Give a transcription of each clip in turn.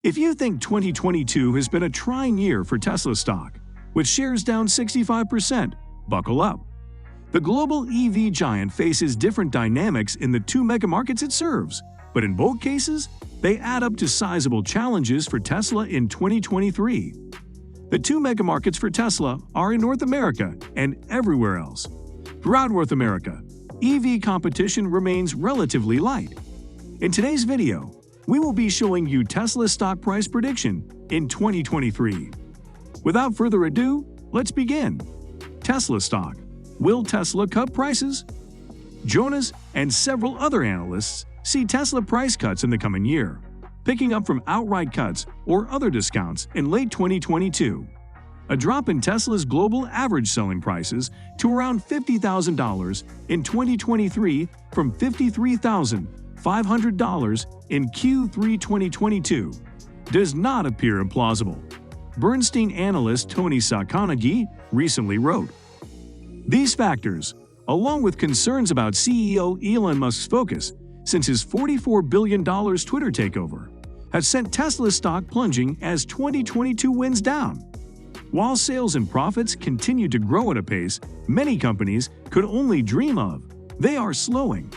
If you think 2022 has been a trying year for Tesla stock, with shares down 65%, buckle up. The global EV giant faces different dynamics in the two megamarkets it serves, but in both cases, they add up to sizable challenges for Tesla in 2023. The two megamarkets for Tesla are in North America and everywhere else. Throughout North America, EV competition remains relatively light. In today's video, we will be showing you Tesla's stock price prediction in 2023. Without further ado, let's begin. Tesla stock. Will Tesla cut prices? Jonas and several other analysts see Tesla price cuts in the coming year, picking up from outright cuts or other discounts in late 2022. A drop in Tesla's global average selling prices to around $50,000 in 2023 from $53,500 in Q3 2022 does not appear implausible. Bernstein analyst Tony Sacconaghi recently wrote, "These factors, along with concerns about CEO Elon Musk's focus since his $44 billion Twitter takeover, have sent Tesla stock plunging as 2022 winds down. While sales and profits continue to grow at a pace many companies could only dream of, they are slowing.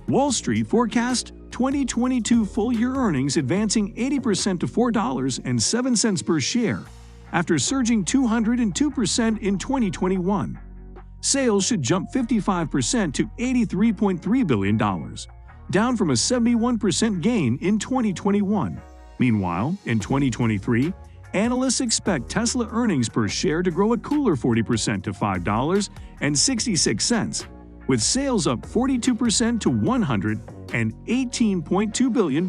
Wall Street forecast 2022 full-year earnings advancing 80% to $4.07 per share, after surging 202% in 2021. Sales should jump 55% to $83.3 billion, down from a 71% gain in 2021. Meanwhile, in 2023, analysts expect Tesla earnings per share to grow a cooler 40% to $5.66, with sales up 42% to $118.2 billion.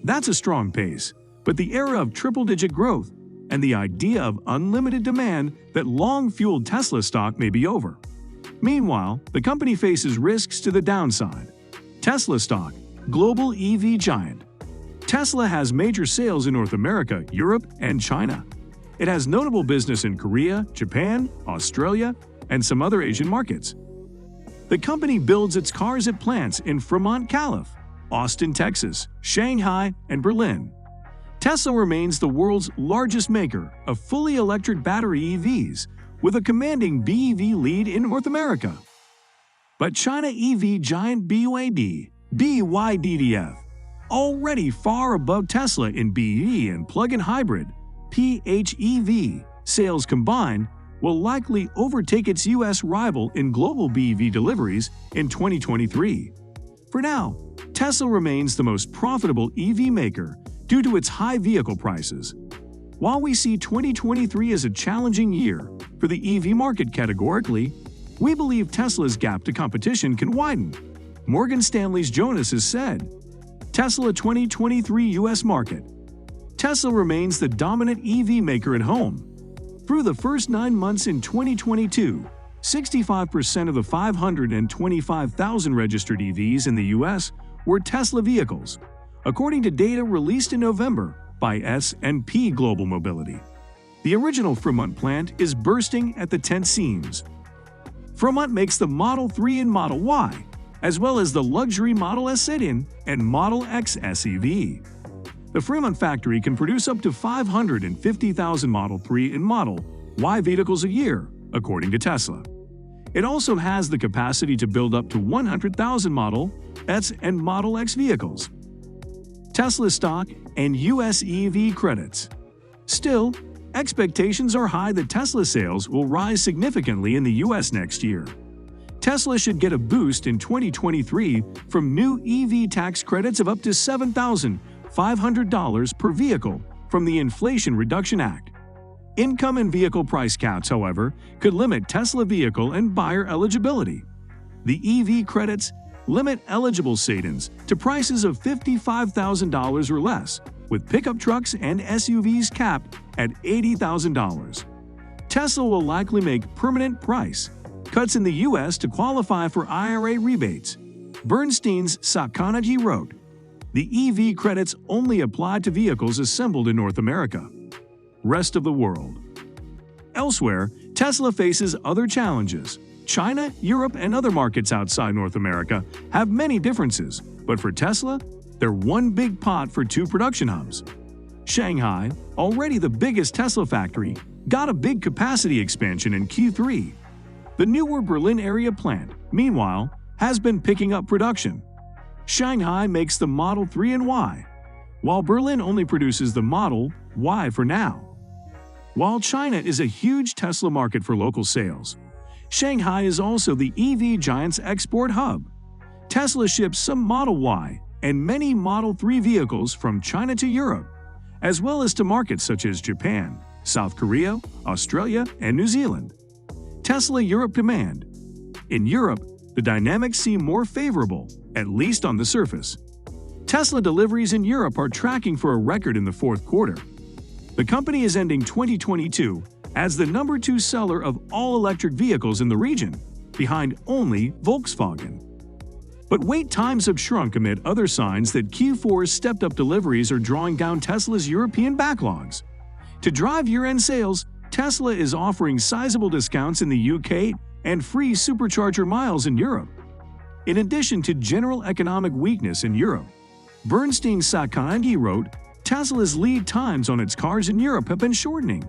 That's a strong pace, but the era of triple-digit growth and the idea of unlimited demand that long fueled Tesla stock may be over. Meanwhile, the company faces risks to the downside. Tesla stock, global EV giant. Tesla has major sales in North America, Europe, and China. It has notable business in Korea, Japan, Australia, and some other Asian markets. The company builds its cars at plants in Fremont, Calif., Austin, Texas, Shanghai, and Berlin. Tesla remains the world's largest maker of fully electric battery EVs, with a commanding BEV lead in North America. But China EV giant BYDF, already far above Tesla in BEV and plug-in hybrid PHEV sales combined, will likely overtake its U.S. rival in global BEV deliveries in 2023. For now, Tesla remains the most profitable EV maker due to its high vehicle prices. While we see 2023 as a challenging year for the EV market categorically, we believe Tesla's gap to competition can widen. Morgan Stanley's Jonas has said, Tesla 2023 U.S. market. Tesla remains the dominant EV maker at home. Through the first 9 months in 2022, 65% of the 525,000 registered EVs in the U.S. were Tesla vehicles, according to data released in November by S&P Global Mobility. The original Fremont plant is bursting at the tent seams. Fremont makes the Model 3 and Model Y, as well as the luxury Model S sedan and Model X SUV. The Fremont factory can produce up to 550,000 Model 3 and Model Y vehicles a year, according to Tesla. It also has the capacity to build up to 100,000 Model S and Model X vehicles. Tesla stock and U.S. EV credits. Still, expectations are high that Tesla sales will rise significantly in the U.S. next year. Tesla should get a boost in 2023 from new EV tax credits of up to $7,500 per vehicle from the Inflation Reduction Act. Income and vehicle price caps, however, could limit Tesla vehicle and buyer eligibility. The EV credits limit eligible sedans to prices of $55,000 or less, with pickup trucks and SUVs capped at $80,000. Tesla will likely make permanent price cuts in the U.S. to qualify for IRA rebates. Bernstein's Sacconaghi wrote, "The EV credits only apply to vehicles assembled in North America. Rest of the world." Elsewhere, Tesla faces other challenges. China, Europe, and other markets outside North America have many differences, but for Tesla, they're one big pot for two production hubs. Shanghai, already the biggest Tesla factory, got a big capacity expansion in Q3. The newer Berlin area plant, meanwhile, has been picking up production. Shanghai makes the Model 3 and Y, while Berlin only produces the Model Y for now. While China is a huge Tesla market for local sales, Shanghai is also the EV giant's export hub. Tesla ships some Model Y and many Model 3 vehicles from China to Europe, as well as to markets such as Japan, South Korea, Australia, and New Zealand. Tesla Europe demand. In Europe, the dynamics seem more favorable, at least on the surface. Tesla deliveries in Europe are tracking for a record in the fourth quarter. The company is ending 2022 as the number 2 seller of all-electric vehicles in the region, behind only Volkswagen. But wait times have shrunk amid other signs that Q4's stepped-up deliveries are drawing down Tesla's European backlogs. To drive year-end sales, Tesla is offering sizable discounts in the UK and free supercharger miles in Europe. In addition to general economic weakness in Europe, Bernstein Sakaangi wrote, Tesla's lead times on its cars in Europe have been shortening,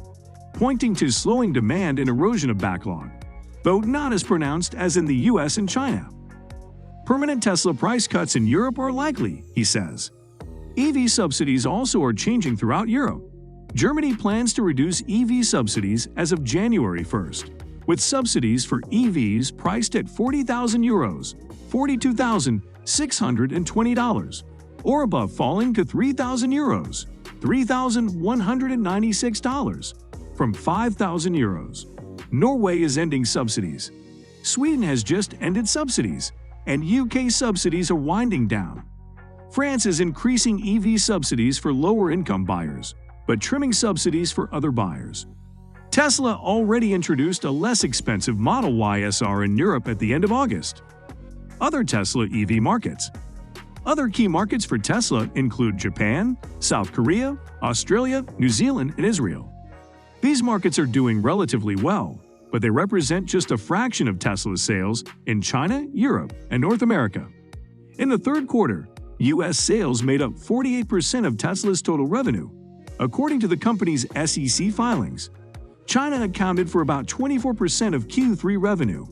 pointing to slowing demand and erosion of backlog, though not as pronounced as in the US and China. Permanent Tesla price cuts in Europe are likely, he says. EV subsidies also are changing throughout Europe. Germany plans to reduce EV subsidies as of January 1st, with subsidies for EVs priced at €40,000, $42,620, or above falling to €3,000, $3,196, from €5,000. Norway is ending subsidies. Sweden has just ended subsidies, and UK subsidies are winding down. France is increasing EV subsidies for lower-income buyers, but trimming subsidies for other buyers. Tesla already introduced a less expensive Model Y SR in Europe at the end of August. Other Tesla EV markets. Other key markets for Tesla include Japan, South Korea, Australia, New Zealand, and Israel. These markets are doing relatively well, but they represent just a fraction of Tesla's sales in China, Europe, and North America. In the third quarter, U.S. sales made up 48% of Tesla's total revenue, according to the company's SEC filings. China accounted for about 24% of Q3 revenue.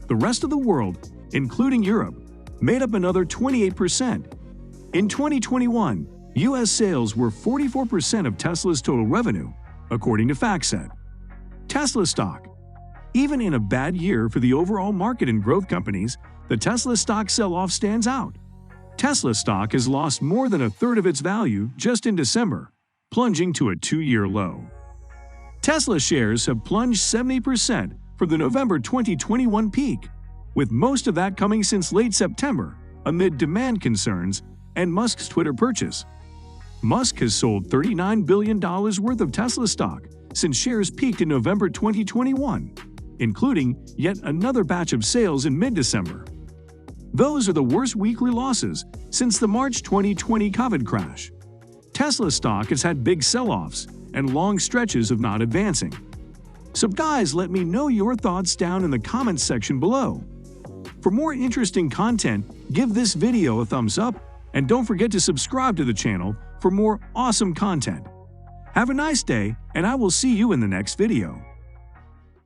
The rest of the world, including Europe, made up another 28%. In 2021, U.S. sales were 44% of Tesla's total revenue, according to FactSet. Tesla stock. Even in a bad year for the overall market and growth companies, the Tesla stock sell-off stands out. Tesla stock has lost more than a third of its value just in December, plunging to a 2-year low. Tesla shares have plunged 70% from the November 2021 peak, with most of that coming since late September amid demand concerns and Musk's Twitter purchase. Musk has sold $39 billion worth of Tesla stock since shares peaked in November 2021, including yet another batch of sales in mid-December. Those are the worst weekly losses since the March 2020 COVID crash. Tesla stock has had big sell-offs and long stretches of not advancing. So guys, let me know your thoughts down in the comments section below. For more interesting content, give this video a thumbs up and don't forget to subscribe to the channel for more awesome content. Have a nice day, and I will see you in the next video.